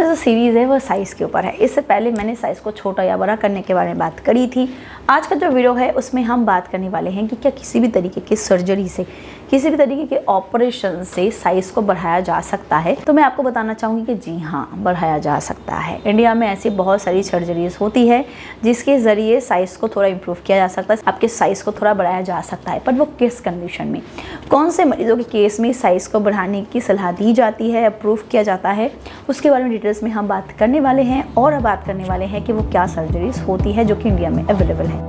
जो सीरीज़ है वो साइज़ के ऊपर है। इससे पहले मैंने साइज़ को छोटा या बड़ा करने के बारे में बात करी थी। आज का जो वीडियो है उसमें हम बात करने वाले हैं कि क्या किसी भी तरीके की सर्जरी से, किसी भी तरीके के ऑपरेशन से साइज़ को बढ़ाया जा सकता है। तो मैं आपको बताना चाहूँगी कि जी हाँ, बढ़ाया जा सकता है। इंडिया में ऐसी बहुत सारी सर्जरीज होती है जिसके ज़रिए साइज़ को थोड़ा इम्प्रूव किया जा सकता है, आपके साइज़ को थोड़ा बढ़ाया जा सकता है। पर वो किस कंडीशन में, कौन से मरीजों के केस में साइज़ को बढ़ाने की सलाह दी जाती है, अप्रूव किया जाता है, उसके बारे में डिटेल्स में हम बात करने वाले हैं। और बात करने वाले हैं कि वो क्या सर्जरीज होती है जो कि इंडिया में अवेलेबल है।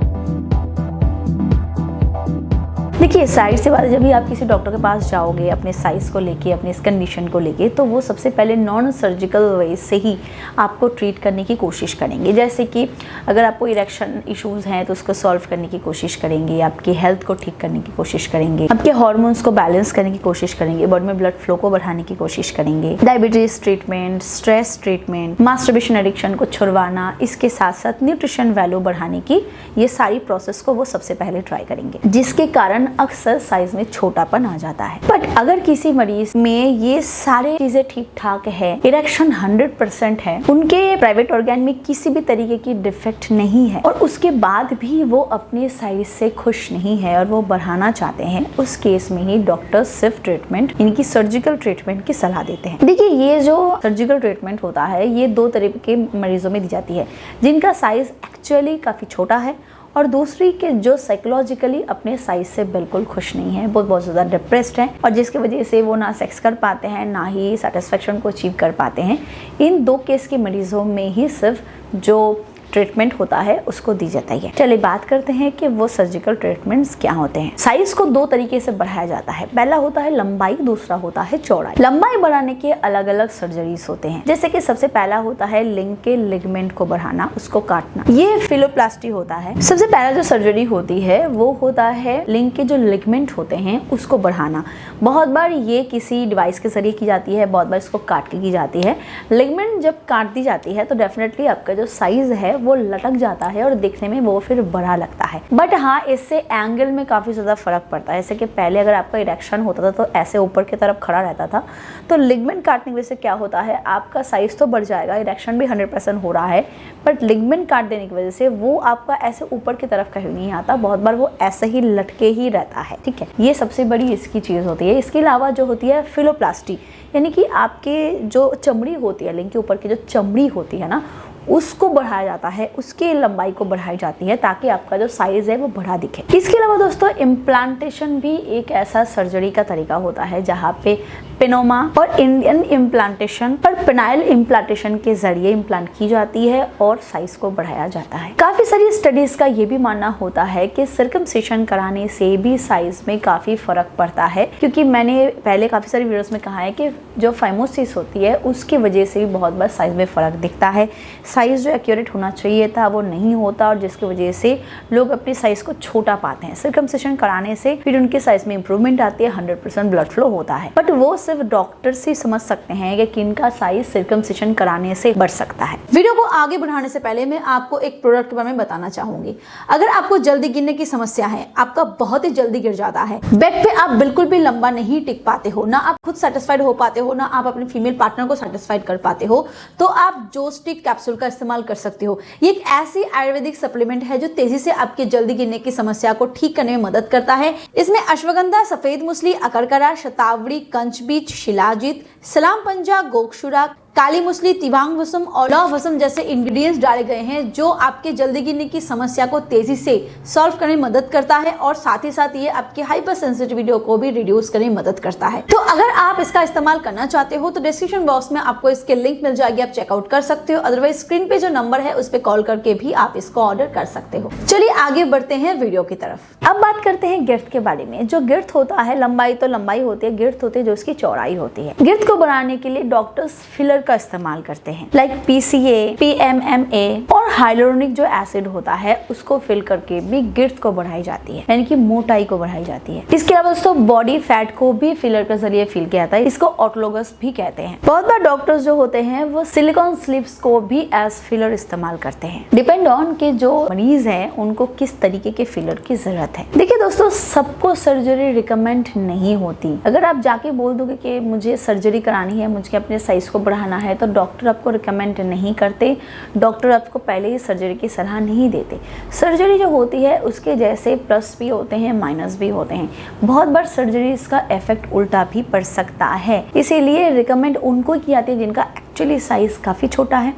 देखिए, साइज़ से बात, जब भी आप किसी डॉक्टर के पास जाओगे अपने साइज़ को लेके, अपने इस कंडीशन को लेके, तो वो सबसे पहले नॉन सर्जिकल वे से ही आपको ट्रीट करने की कोशिश करेंगे। जैसे कि अगर आपको इरेक्शन इश्यूज़ हैं तो उसको सॉल्व करने की कोशिश करेंगे, आपकी हेल्थ को ठीक करने की कोशिश करेंगे, आपके हार्मोन्स को बैलेंस करने की कोशिश करेंगे, बॉडी में ब्लड फ्लो को बढ़ाने की कोशिश करेंगे, diabetes treatment, stress treatment, masturbation addiction को छुड़वाना, इसके साथ साथ न्यूट्रिशन वैल्यू बढ़ाने की, ये सारी प्रोसेस को वो सबसे पहले ट्राई करेंगे, जिसके कारण अक्सर साइज में छोटापन आ जाता है। बट अगर किसी मरीज में ये सारे चीजें ठीक ठाक है, इरेक्शन 100% है, उनके प्राइवेट ऑर्गन में किसी भी तरीके की डिफेक्ट नहीं है और उसके बाद भी वो अपने साइज से खुश नहीं है और वो बढ़ाना चाहते हैं, उस केस में ही डॉक्टर सिर्फ ट्रीटमेंट, इनकी सर्जिकल ट्रीटमेंट की सलाह देते हैं। देखिए, ये जो सर्जिकल ट्रीटमेंट होता है ये दो तरह के मरीजों में दी जाती है, जिनका साइज एक्चुअली काफी छोटा है और दूसरी के जो साइकोलॉजिकली अपने साइज से बिल्कुल खुश नहीं है, वो बहुत ज़्यादा डिप्रेस्ड हैं और जिसकी वजह से वो ना सेक्स कर पाते हैं, ना ही सेटिस्फेक्शन को अचीव कर पाते हैं। इन दो केस के मरीजों में ही सिर्फ जो ट्रीटमेंट होता है उसको दी जाती है। चलिए बात करते हैं कि वो सर्जिकल ट्रीटमेंट्स क्या होते हैं। साइज को दो तरीके से बढ़ाया जाता है। पहला होता है लंबाई, दूसरा होता है चौड़ाई। लंबाई बढ़ाने के अलग अलग सर्जरीज होते हैं, जैसे कि सबसे पहला होता है लिंग के लिगमेंट को बढ़ाना, उसको काटना, ये फिलोप्लास्टी होता है। सबसे पहला जो सर्जरी होती है वो होता है लिंग के जो लिगमेंट होते हैं उसको बढ़ाना। बहुत बार ये किसी डिवाइस के जरिए की जाती है, बहुत बार इसको काट के की जाती है। लिगमेंट जब काट दी जाती है तो डेफिनेटली आपका जो साइज है वो लटक जाता है और दिखने में वो फिर बड़ा लगता है। बट हाँ, इससे एंगल में काफी ज्यादा फर्क पड़ता है। जैसे कि पहले अगर आपका इरेक्शन होता था तो ऐसे ऊपर की तरफ खड़ा रहता था, तो लिगमेंट काटने की वजह से क्या होता है, आपका साइज तो बढ़ जाएगा, इरेक्शन भी 100% हो रहा है, बट लिगमेंट काट देने की वजह से वो आपका ऐसे ऊपर की तरफ कहीं नहीं आता, बहुत बार वो ऐसे ही लटके ही रहता है। ठीक है, ये सबसे बड़ी इसकी चीज होती है। इसके अलावा जो होती है फिलोप्लास्टी, यानी कि आपके जो चमड़ी होती है, लिंग के ऊपर की जो चमड़ी होती है ना, उसको बढ़ाया जाता है, उसकी लंबाई को बढ़ाई जाती है ताकि आपका जो साइज है वो बड़ा दिखे। इसके अलावा दोस्तों, इम्प्लांटेशन भी एक ऐसा सर्जरी का तरीका होता है जहाँ पे पेनोमा और इंडियन इम्प्लांटेशन और पेनाइल इम्प्लांटेशन के जरिए इम्प्लांट की जाती है और साइज को बढ़ाया जाता है। काफी सारी स्टडीज का ये भी मानना होता है कि सर्कमसिशन कराने से भी साइज में काफी फर्क पड़ता है, क्योंकि मैंने पहले काफी सारी वीडियोस में कहा है कि जो फाइमोसिस होती है उसकी वजह से भी बहुत बार साइज में फर्क दिखता है। साइज जो एक्यूरेट होना चाहिए था वो नहीं होता और जिसकी वजह से लोग अपनी साइज को छोटा पाते हैं। सर्कमसिशन कराने से फिर उनके साइज में इंप्रूवमेंट आती है, 100% ब्लड फ्लो होता है। बट वो सिर्फ डॉक्टर से समझ सकते हैं कि किनका साइज सर्कमसिशन कराने से बढ़ सकता है। वीडियो को आगे बढ़ाने से पहले मैं आपको एक प्रोडक्ट के बारे में बताना चाहूंगी। अगर आपको जल्दी गिरने की समस्या है, आपका बहुत ही जल्दी गिर जाता है, बेड पे आप बिल्कुल भी लंबा नहीं टिक पाते हो, ना आप खुद सेटिस्फाइड हो पाते हो, ना आप अपने फीमेल पार्टनर को सेटिस्फाइड कर पाते हो, तो आप जोस्टिक कैप्सूल का इस्तेमाल कर सकते हो। ये एक ऐसी आयुर्वेदिक सप्लीमेंट है जो तेजी से आपके जल्दी गिरने की समस्या को ठीक करने में मदद करता है। इसमें अश्वगंधा, सफेद मुसली, अकरकरा, शतावरी, कंचबीज, शिलाजीत, सलाम पंजा, गोक्षुरा, काली मुसली, तिवांग वसम और लौह वसम जैसे इंग्रेडिएंट्स डाले गए हैं जो आपके जल्दी गिरने की समस्या को तेजी से सॉल्व करने में मदद करता है और साथ ही साथ ये आपकी हाइपर सेंसिटिविटी को भी रिड्यूस करने में मदद करता है। तो अगर आप इसका इस्तेमाल करना चाहते हो तो डिस्क्रिप्शन बॉक्स में आपको इसके लिंक मिल जाएगी, आप चेकआउट कर सकते हो। अदरवाइज स्क्रीन पे जो नंबर है उस पर कॉल करके भी आप इसको ऑर्डर कर सकते हो। चलिए आगे बढ़ते हैं वीडियो की तरफ। अब बात करते हैं गिर्द के बारे में। जो गिर्द होता है, लंबाई तो लंबाई होती है, गिर्द होती है जो उसकी चौड़ाई होती है। गिर्द को बढ़ाने के लिए डॉक्टर्स फिलर का इस्तेमाल करते हैं, लाइक PCA, PMMA और हाइलोरोनिक जो एसिड होता है उसको फिल करके भी गिर्द को बढ़ाई जाती है, यानी कि मोटाई को बढ़ाई जाती है। इसके अलावा दोस्तों बॉडी फैट को भी फिलर के जरिए फिल किया जाता है, इसको ऑटोलोगस भी कहते हैं। बहुत बार डॉक्टर्स जो होते हैं वो सिलिकॉन स्लिप्स को भी एज फिलर इस्तेमाल करते हैं, डिपेंड ऑन के जो मरीज है उनको किस तरीके के फिलर की जरूरत है। देखिए दोस्तों, सबको सर्जरी रिकमेंड नहीं होती। अगर आप जाके बोल दोगे कि मुझे सर्जरी करानी है, मुझे अपने साइज को बढ़ाना आना है तो डॉक्टर आपको रिकमेंड नहीं करते, डॉक्टर आपको पहले ही सर्जरी की सलाह नहीं देते। सर्जरी जो होती है उसके जैसे प्लस भी होते हैं, माइनस भी होते हैं। बहुत बार सर्जरी का इफेक्ट उल्टा भी पड़ सकता है, इसीलिए रिकमेंड उनको की जाती है जिनका एक्चुअली साइज़ काफ़ी छोटा है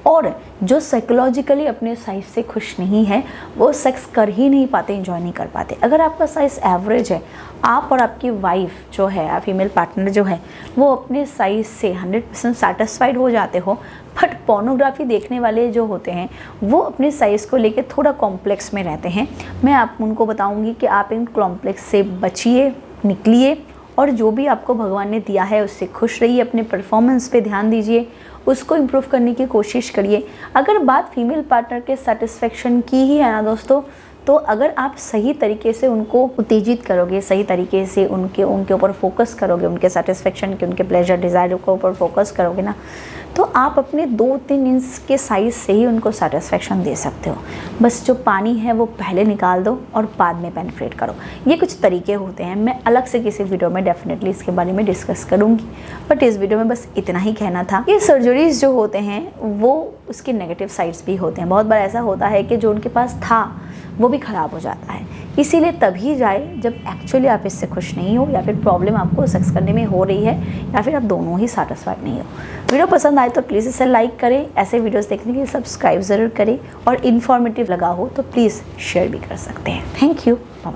और जो साइकोलॉजिकली अपने साइज़ से खुश नहीं है, वो सेक्स कर ही नहीं पाते, एंजॉय नहीं कर पाते। अगर आपका साइज़ एवरेज है, आप और आपकी वाइफ जो है, फीमेल पार्टनर जो है, वो अपने साइज़ से 100% सेटिस्फाइड हो जाते हो, बट पोर्नोग्राफी देखने वाले जो होते हैं वो अपने साइज़ को लेकर थोड़ा कॉम्प्लेक्स में रहते हैं। मैं आप उनको बताऊंगी कि आप इन कॉम्प्लेक्स से बचिए, निकलिए और जो भी आपको भगवान ने दिया है उससे खुश रहिए, अपने परफॉर्मेंस पे ध्यान दीजिए, उसको इम्प्रूव करने की कोशिश करिए। अगर बात फीमेल पार्टनर के सेटिस्फेक्शन की ही है ना दोस्तों, तो अगर आप सही तरीके से उनको उत्तेजित करोगे, सही तरीके से उनके ऊपर फोकस करोगे, उनके सेटिस्फेक्शन के, उनके प्लेजर डिज़ायर के ऊपर फोकस करोगे ना, तो आप अपने 2-3 इंच के साइज़ से ही उनको सेटिस्फेक्शन दे सकते हो। बस जो पानी है वो पहले निकाल दो और बाद में पेनिट्रेट करो। ये कुछ तरीके होते हैं, मैं अलग से किसी वीडियो में डेफिनेटली इसके बारे में डिस्कस करूँगी, बट इस वीडियो में बस इतना ही कहना था। ये सर्जरीज जो होते हैं वो उसके नेगेटिव साइड्स भी होते हैं। बहुत बार ऐसा होता है कि जो उनके पास था वो भी ख़राब हो जाता है, इसीलिए तभी जाए जब एक्चुअली आप इससे खुश नहीं हो या फिर प्रॉब्लम आपको सेक्स करने में हो रही है या फिर आप दोनों ही सेटिस्फाइड नहीं हो। वीडियो पसंद आए तो प्लीज़ इसे लाइक करें, ऐसे वीडियोस देखने के लिए सब्सक्राइब ज़रूर करें और इन्फॉर्मेटिव लगा हो तो प्लीज़ शेयर भी कर सकते हैं। Thank you, bye bye.